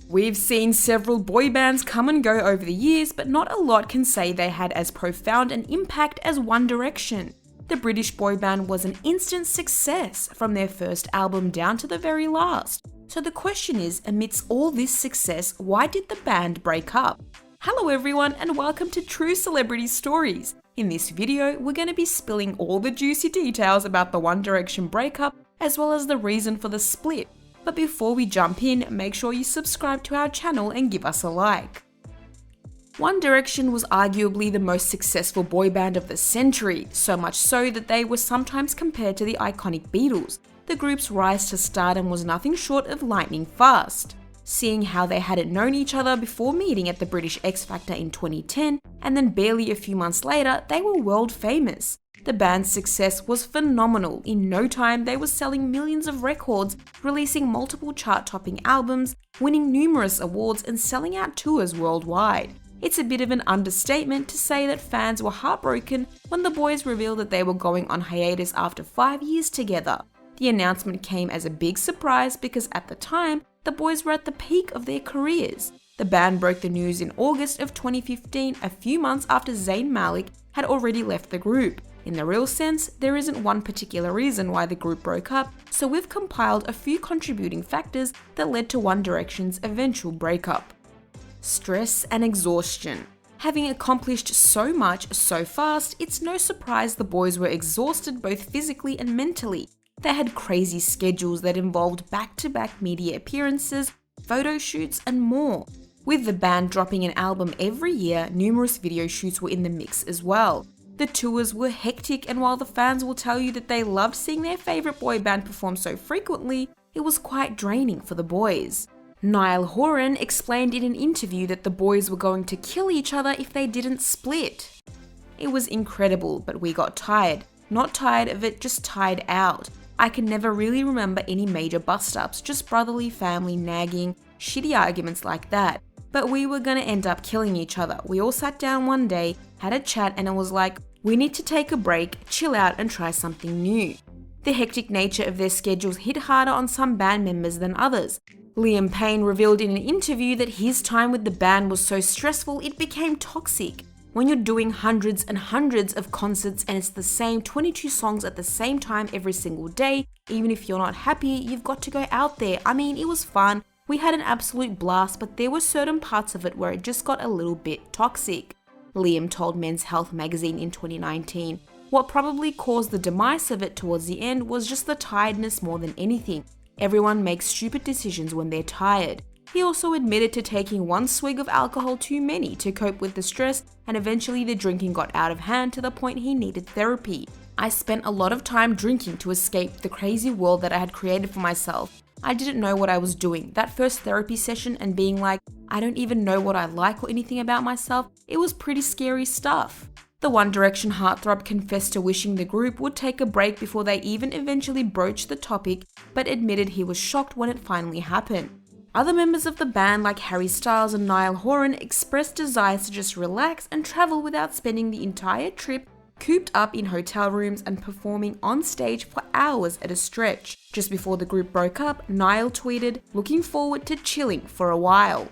We've seen several boy bands come and go over the years, but not a lot can say they had as profound an impact as One Direction. The British boy band was an instant success from their first album down to the very last. So the question is, amidst all this success, why did the band break up? Hello everyone and welcome to True Celebrity Stories. In this video, we're going to be spilling all the juicy details about the One Direction breakup as well as the reason for the split. But before we jump in, make sure you subscribe to our channel and give us a like. One Direction was arguably the most successful boy band of the century, so much so that they were sometimes compared to the iconic Beatles. The group's rise to stardom was nothing short of lightning fast. Seeing how they hadn't known each other before meeting at the British X Factor in 2010, and then barely a few months later, they were world famous. The band's success was phenomenal. In no time, they were selling millions of records, releasing multiple chart-topping albums, winning numerous awards, and selling out tours worldwide. It's a bit of an understatement to say that fans were heartbroken when the boys revealed that they were going on hiatus after 5 years together. The announcement came as a big surprise because at the time, the boys were at the peak of their careers. The band broke the news in August of 2015, a few months after Zayn Malik had already left the group. In the real sense, there isn't one particular reason why the group broke up, so we've compiled a few contributing factors that led to One Direction's eventual breakup. Stress and exhaustion. Having accomplished so much so fast, it's no surprise the boys were exhausted both physically and mentally. They had crazy schedules that involved back-to-back media appearances, photo shoots, and more. With the band dropping an album every year, numerous video shoots were in the mix as well. The tours were hectic, and while the fans will tell you that they loved seeing their favourite boy band perform so frequently, it was quite draining for the boys. Niall Horan explained in an interview that the boys were going to kill each other if they didn't split. It was incredible, but we got tired. Not tired of it, just tired out. I can never really remember any major bust-ups, just brotherly family nagging, shitty arguments like that. But we were gonna end up killing each other. We all sat down one day, had a chat, and it was like, we need to take a break, chill out, and try something new. The hectic nature of their schedules hit harder on some band members than others. Liam Payne revealed in an interview that his time with the band was so stressful it became toxic. When you're doing hundreds and hundreds of concerts and it's the same 22 songs at the same time every single day, even if you're not happy, you've got to go out there. I mean, it was fun. We had an absolute blast, but there were certain parts of it where it just got a little bit toxic. Liam told Men's Health magazine in 2019. What probably caused the demise of it towards the end was just the tiredness more than anything. Everyone makes stupid decisions when they're tired. He also admitted to taking one swig of alcohol too many to cope with the stress, and eventually the drinking got out of hand to the point he needed therapy. I spent a lot of time drinking to escape the crazy world that I had created for myself. I didn't know what I was doing. That first therapy session and being like, I don't even know what I like or anything about myself, it was pretty scary stuff. The One Direction heartthrob confessed to wishing the group would take a break before they even eventually broached the topic, but admitted he was shocked when it finally happened. Other members of the band like Harry Styles and Niall Horan expressed desires to just relax and travel without spending the entire trip cooped up in hotel rooms and performing on stage for hours at a stretch. Just before the group broke up, Niall tweeted, "Looking forward to chilling for a while."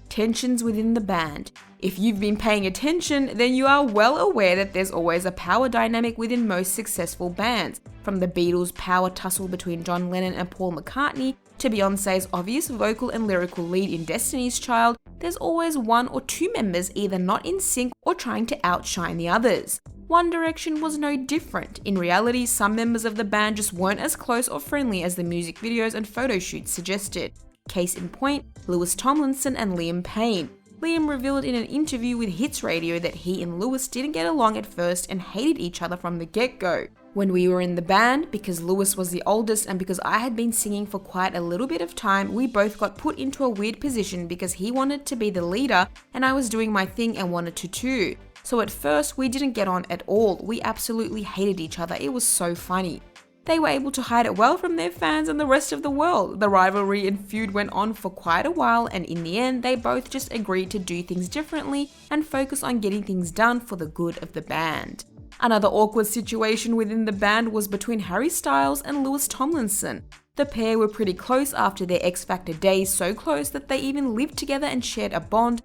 Tensions within the band. If you've been paying attention, then you are well aware that there's always a power dynamic within most successful bands. From the Beatles' power tussle between John Lennon and Paul McCartney, to Beyoncé's obvious vocal and lyrical lead in Destiny's Child, there's always one or two members either not in sync or trying to outshine the others. One Direction was no different. In reality, some members of the band just weren't as close or friendly as the music videos and photo shoots suggested. Case in point, Louis Tomlinson and Liam Payne. Liam revealed in an interview with Hits Radio that he and Louis didn't get along at first and hated each other from the get-go. When we were in the band, because Louis was the oldest and because I had been singing for quite a little bit of time, we both got put into a weird position because he wanted to be the leader and I was doing my thing and wanted to too. So at first, we didn't get on at all. We absolutely hated each other. It was so funny. They were able to hide it well from their fans and the rest of the world. The rivalry and feud went on for quite a while, and in the end, they both just agreed to do things differently and focus on getting things done for the good of the band. Another awkward situation within the band was between Harry Styles and Louis Tomlinson. The pair were pretty close after their X Factor days, so close that they even lived together and shared a bond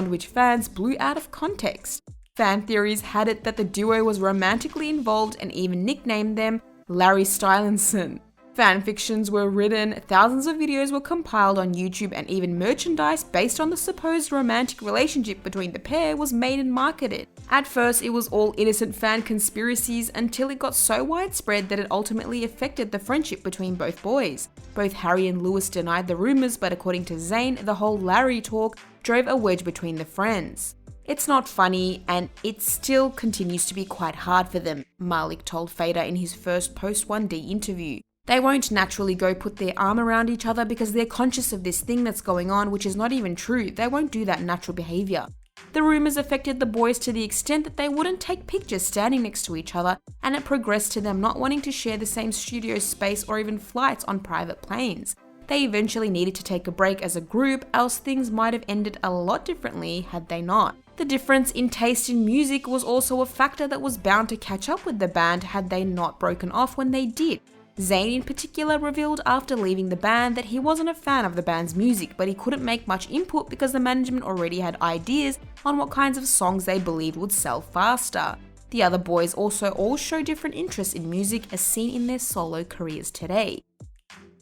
which fans blew out of context. Fan theories had it that the duo was romantically involved and even nicknamed them Larry Stylinson. Fan fictions were written, thousands of videos were compiled on YouTube, and even merchandise based on the supposed romantic relationship between the pair was made and marketed. At first, it was all innocent fan conspiracies until it got so widespread that it ultimately affected the friendship between both boys. Both Harry and Lewis denied the rumors, but according to Zayn, the whole Larry talk drove a wedge between the friends. It's not funny, and it still continues to be quite hard for them, Malik told Fader in his first post-1D interview. They won't naturally go put their arm around each other because they're conscious of this thing that's going on, which is not even true. They won't do that natural behavior. The rumors affected the boys to the extent that they wouldn't take pictures standing next to each other, and it progressed to them not wanting to share the same studio space or even flights on private planes. They eventually needed to take a break as a group, else things might have ended a lot differently had they not. The difference in taste in music was also a factor that was bound to catch up with the band had they not broken off when they did. Zayn in particular revealed after leaving the band that he wasn't a fan of the band's music, but he couldn't make much input because the management already had ideas on what kinds of songs they believed would sell faster. The other boys also all show different interests in music as seen in their solo careers today.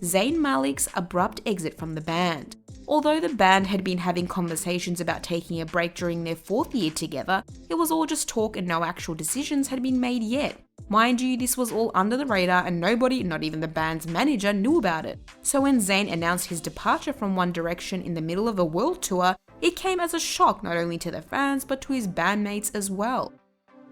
Zayn Malik's abrupt exit from the band. Although the band had been having conversations about taking a break during their 4th year together, it was all just talk and no actual decisions had been made yet. Mind you, this was all under the radar and nobody, not even the band's manager, knew about it. So when Zayn announced his departure from One Direction in the middle of a world tour, it came as a shock not only to the fans but to his bandmates as well.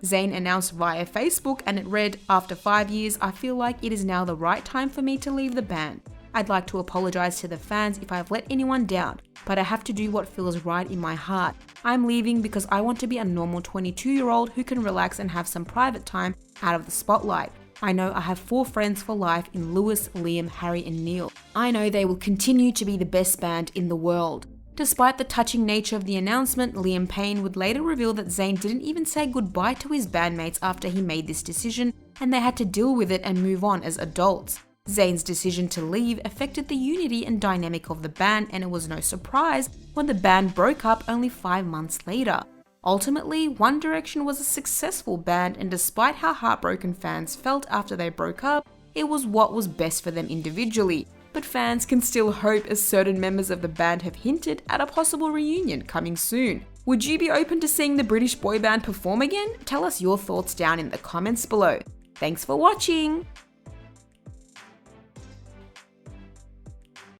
Zayn announced via Facebook, and it read, "After 5 years, I feel like it is now the right time for me to leave the band. I'd like to apologize to the fans if I've let anyone down, but I have to do what feels right in my heart. I'm leaving because I want to be a normal 22-year-old who can relax and have some private time out of the spotlight. I know I have 4 friends for life in Lewis, Liam, Harry and Neil. I know they will continue to be the best band in the world." Despite the touching nature of the announcement, Liam Payne would later reveal that Zayn didn't even say goodbye to his bandmates after he made this decision, and they had to deal with it and move on as adults. Zayn's decision to leave affected the unity and dynamic of the band, and it was no surprise when the band broke up only 5 months later. Ultimately, One Direction was a successful band, and despite how heartbroken fans felt after they broke up, it was what was best for them individually. But fans can still hope, as certain members of the band have hinted at a possible reunion coming soon. Would you be open to seeing the British boy band perform again? Tell us your thoughts down in the comments below. Thanks for watching!